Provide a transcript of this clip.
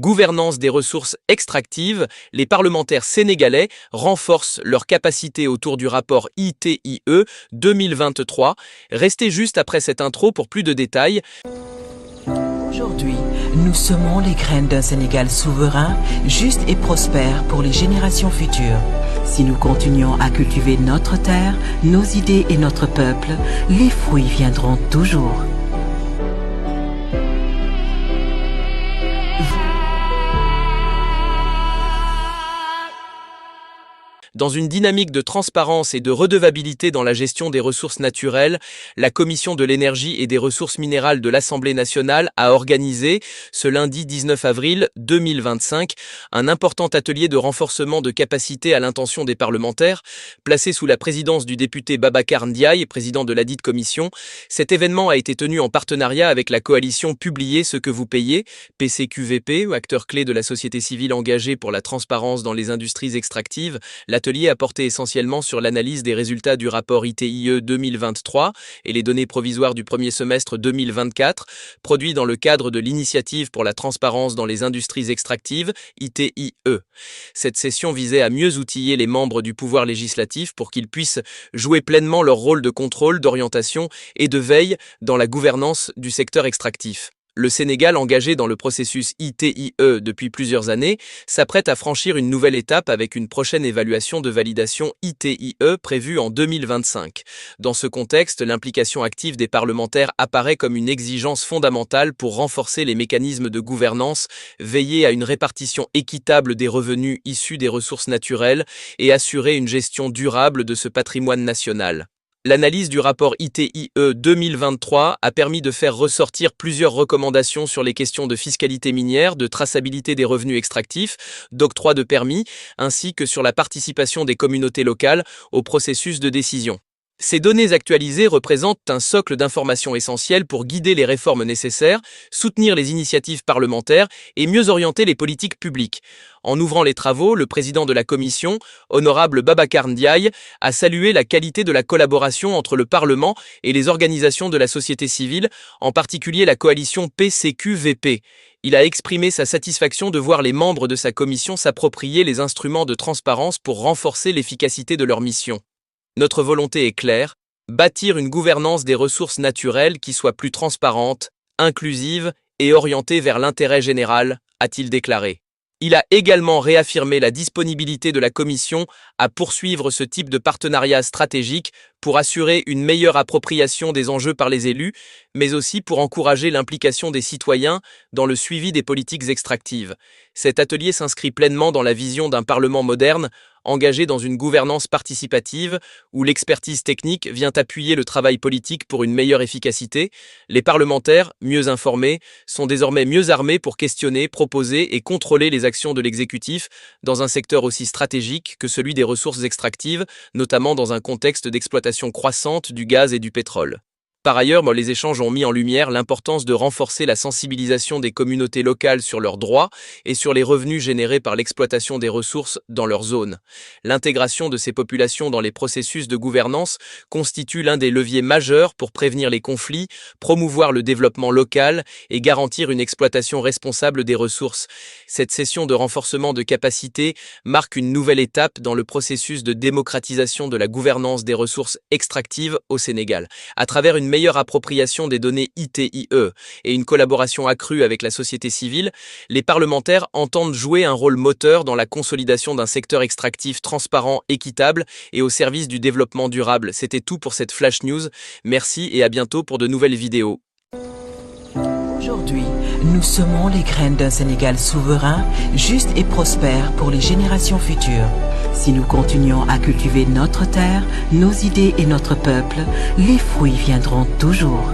Gouvernance des ressources extractives, les parlementaires sénégalais renforcent leur capacité autour du rapport ITIE 2023. Restez juste après cette intro pour plus de détails. Aujourd'hui, nous semons les graines d'un Sénégal souverain, juste et prospère pour les générations futures. Si nous continuons à cultiver notre terre, nos idées et notre peuple, les fruits viendront toujours. Dans une dynamique de transparence et de redevabilité dans la gestion des ressources naturelles, la Commission de l'énergie et des ressources minérales de l'Assemblée nationale a organisé, ce lundi 19 avril 2025, un important atelier de renforcement de capacité à l'intention des parlementaires. Placé sous la présidence du député Babacar Ndiaye, président de ladite commission, cet événement a été tenu en partenariat avec la coalition Publiez ce que vous payez, PCQVP, acteur clé de la société civile engagée pour la transparence dans les industries extractives. L'atelier a porté essentiellement sur l'analyse des résultats du rapport ITIE 2023 et les données provisoires du premier semestre 2024, produit dans le cadre de l'initiative pour la transparence dans les industries extractives, ITIE. Cette session visait à mieux outiller les membres du pouvoir législatif pour qu'ils puissent jouer pleinement leur rôle de contrôle, d'orientation et de veille dans la gouvernance du secteur extractif. Le Sénégal, engagé dans le processus ITIE depuis plusieurs années, s'apprête à franchir une nouvelle étape avec une prochaine évaluation de validation ITIE prévue en 2025. Dans ce contexte, l'implication active des parlementaires apparaît comme une exigence fondamentale pour renforcer les mécanismes de gouvernance, veiller à une répartition équitable des revenus issus des ressources naturelles et assurer une gestion durable de ce patrimoine national. L'analyse du rapport ITIE 2023 a permis de faire ressortir plusieurs recommandations sur les questions de fiscalité minière, de traçabilité des revenus extractifs, d'octroi de permis, ainsi que sur la participation des communautés locales au processus de décision. Ces données actualisées représentent un socle d'informations essentielles pour guider les réformes nécessaires, soutenir les initiatives parlementaires et mieux orienter les politiques publiques. En ouvrant les travaux, le président de la commission, honorable Babacar Ndiaye, a salué la qualité de la collaboration entre le Parlement et les organisations de la société civile, en particulier la coalition PCQVP. Il a exprimé sa satisfaction de voir les membres de sa commission s'approprier les instruments de transparence pour renforcer l'efficacité de leur mission. Notre volonté est claire, bâtir une gouvernance des ressources naturelles qui soit plus transparente, inclusive et orientée vers l'intérêt général, a-t-il déclaré. Il a également réaffirmé la disponibilité de la Commission à poursuivre ce type de partenariat stratégique pour assurer une meilleure appropriation des enjeux par les élus, mais aussi pour encourager l'implication des citoyens dans le suivi des politiques extractives. Cet atelier s'inscrit pleinement dans la vision d'un Parlement moderne, engagé dans une gouvernance participative où l'expertise technique vient appuyer le travail politique pour une meilleure efficacité. Les parlementaires, mieux informés, sont désormais mieux armés pour questionner, proposer et contrôler les actions de l'exécutif dans un secteur aussi stratégique que celui des ressources extractives, notamment dans un contexte d'exploitation croissante du gaz et du pétrole. Par ailleurs, les échanges ont mis en lumière l'importance de renforcer la sensibilisation des communautés locales sur leurs droits et sur les revenus générés par l'exploitation des ressources dans leur zone. L'intégration de ces populations dans les processus de gouvernance constitue l'un des leviers majeurs pour prévenir les conflits, promouvoir le développement local et garantir une exploitation responsable des ressources. Cette session de renforcement de capacité marque une nouvelle étape dans le processus de démocratisation de la gouvernance des ressources extractives au Sénégal. À travers une meilleure appropriation des données ITIE et une collaboration accrue avec la société civile, les parlementaires entendent jouer un rôle moteur dans la consolidation d'un secteur extractif transparent, équitable et au service du développement durable. C'était tout pour cette Flash News. Merci et à bientôt pour de nouvelles vidéos. Aujourd'hui, nous semons les graines d'un Sénégal souverain, juste et prospère pour les générations futures. Si nous continuons à cultiver notre terre, nos idées et notre peuple, les fruits viendront toujours.